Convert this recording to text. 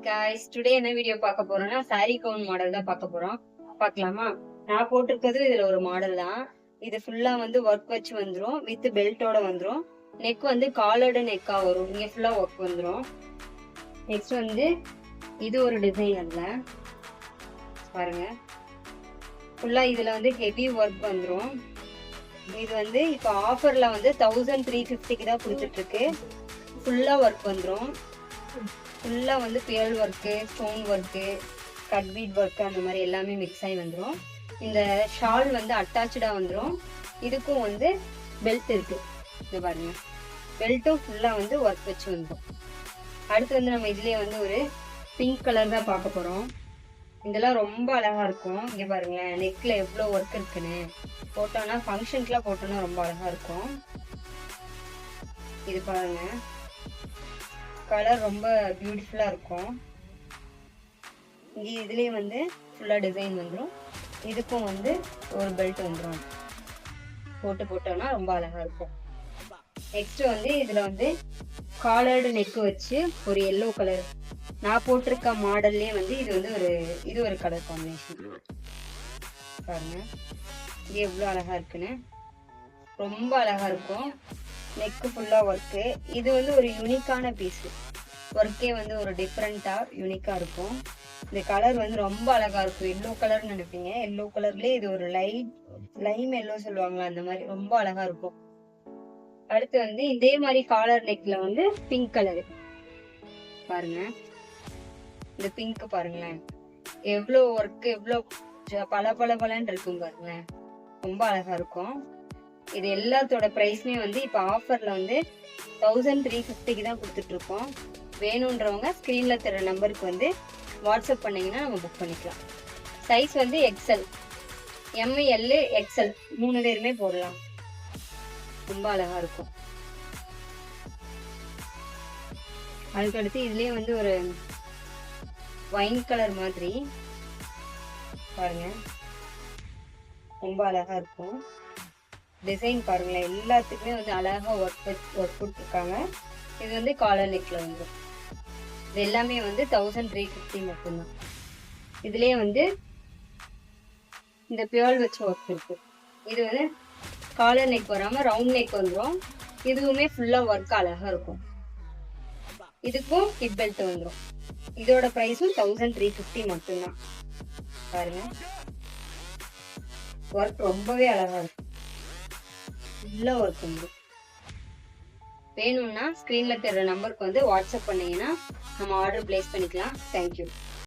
guys, today என்ன video பார்க்க போறோம்னா saree gown மாடல் தான் பார்க்க போறோம். பார்க்கலாமா? நான் போட்டிருக்கிறது இதுல ஒரு மாடல் தான். இது ஃபுல்லா வந்து ஒர்க் வச்சு வந்துரும், வித் பெல்ட்டோட வந்துரும். நெக் வந்து காலர்டு நெக்கா வரும். இங்க ஃபுல்லா ஒர்க் வந்துரும். நெக்ஸ்ட் வந்து இது ஒரு டிசைன் அதுல பாருங்க. ஃபுல்லா இதுல வந்து ஹெவி ஒர்க் வந்துரும். இது வந்து இப்போ ஆஃபர்ல வந்து 1350க்கு தான் கொடுத்துட்டு இருக்கு. ஃபுல்லா ஒர்க் வந்துரும். ஃபுல்லா வந்து pearl work, stone work, cut beat work அந்த மாதிரி எல்லாமே மிக்ஸ் ஆகி வந்துடும். இந்த ஷால் வந்து அட்டாச்சா வந்துடும். இதுக்கும் வந்து பெல்ட் இருக்கு. இது பாருங்க, பெல்ட்டும் ஃபுல்லா வந்து ஒர்க் வச்சு வந்துடும். அடுத்து வந்து நம்ம இதுலயே வந்து ஒரு பிங்க் கலர் தான் பார்க்க போறோம். இதெல்லாம் ரொம்ப அழகா இருக்கும். இங்க பாருங்களேன், நெக்ல எவ்வளவு ஒர்க் இருக்குன்னு. போட்டோம்னா ஃபங்க்ஷனுக்குலாம் போட்டோம்னா ரொம்ப அழகா இருக்கும். இது பாருங்க, கலர் ரொம்ப பியூட்டிஃபுல்லா இருக்கும். இங்க இதுலயே வந்து ஃபுல்லா டிசைன் வந்துடும். இதுக்கும் வந்து ஒரு பெல்ட் வந்துடும். போட்டோம்னா ரொம்ப அழகா இருக்கும். நெக்ஸ்ட் வந்து இதுல வந்து காலர்டு நெக் வச்சு ஒரு எல்லோ கலர், நான் போட்டிருக்க மாடல்லே வந்து இது ஒரு கலர் காம்பினேஷன். பாருங்க இது எவ்வளவு அழகா இருக்குன்னு. ரொம்ப அழகா இருக்கும். நெக்கு ஃபுல்லா ஒர்க்கு. இது வந்து ஒரு யூனிக்கான பீஸ். ஒர்க்கே வந்து ஒரு டிஃப்ரெண்டா யூனிக்கா இருக்கும். இந்த கலர் வந்து ரொம்ப அழகா இருக்கும். எல்லோ கலர்னு நினைப்பீங்க. எல்லோ கலர்லயே இது ஒரு லைம் எல்லோ சொல்லுவாங்களா, அந்த மாதிரி ரொம்ப அழகா இருக்கும். அடுத்து வந்து இதே மாதிரி காலர் நெக்ல வந்து பிங்க் கலர் பாருங்க. இந்த பிங்க் பாருங்களேன், எவ்வளவு ஒர்க், எவ்வளவு பளபளன்னு இருக்கும் பாருங்களேன். ரொம்ப அழகா இருக்கும். இது எல்லாத்தோட பிரைஸ்மே வந்து இப்ப ஆஃபர்ல வந்து 1350க்கு தான் கொடுத்துட்டு இருக்கோம். வேணும்ன்றவங்க ஸ்கிரீன்ல தர நம்பருக்கு வந்து வாட்ஸ்அப் பண்ணீங்கன்னா நம்ம புக் பண்ணிக்கலாம். சைஸ் வந்து எக்ஸ்எல், எம்எல், எக்ஸ்எல் 3 பேருமே போடலாம். ரொம்ப அழகா இருக்கும். அதுக்கடுத்து இதுலயே வந்து ஒரு வைன் கலர் மாதிரி பாருங்க, ரொம்ப அழகா இருக்கும். டிசைன் பாருங்களேன், எல்லாத்துக்குமே வந்து அழகா ஒர்க் கொடுத்துருக்காங்க. இது வந்து காலர் நெக்ல வந்து இது எல்லாமே வந்து 1350 மட்டும்தான். இதுலயே வந்து இந்த பியல் வச்சு ஒர்க் இருக்கு. இது வந்து காலர் நெக் வராம ரவுண்ட் நெக் வந்துடும். இதுவுமே ஃபுல்லா ஒர்க் அழகா இருக்கும். இதுக்கும் ஹிப் பெல்ட் வந்துடும். இதோட பிரைஸும் 1350 மட்டும்தான். பாருங்க, ஒர்க் ரொம்பவே அழகா இருக்கும். ஃபுல்லா ஒர்க் வந்துடும். வேணும்னா ஸ்கிரீன்ல தெரியற நம்பருக்கு வந்து வாட்ஸ்அப் பண்ணீங்கன்னா நம்ம ஆர்டர் பிளேஸ் பண்ணிக்கலாம். தேங்க்யூ.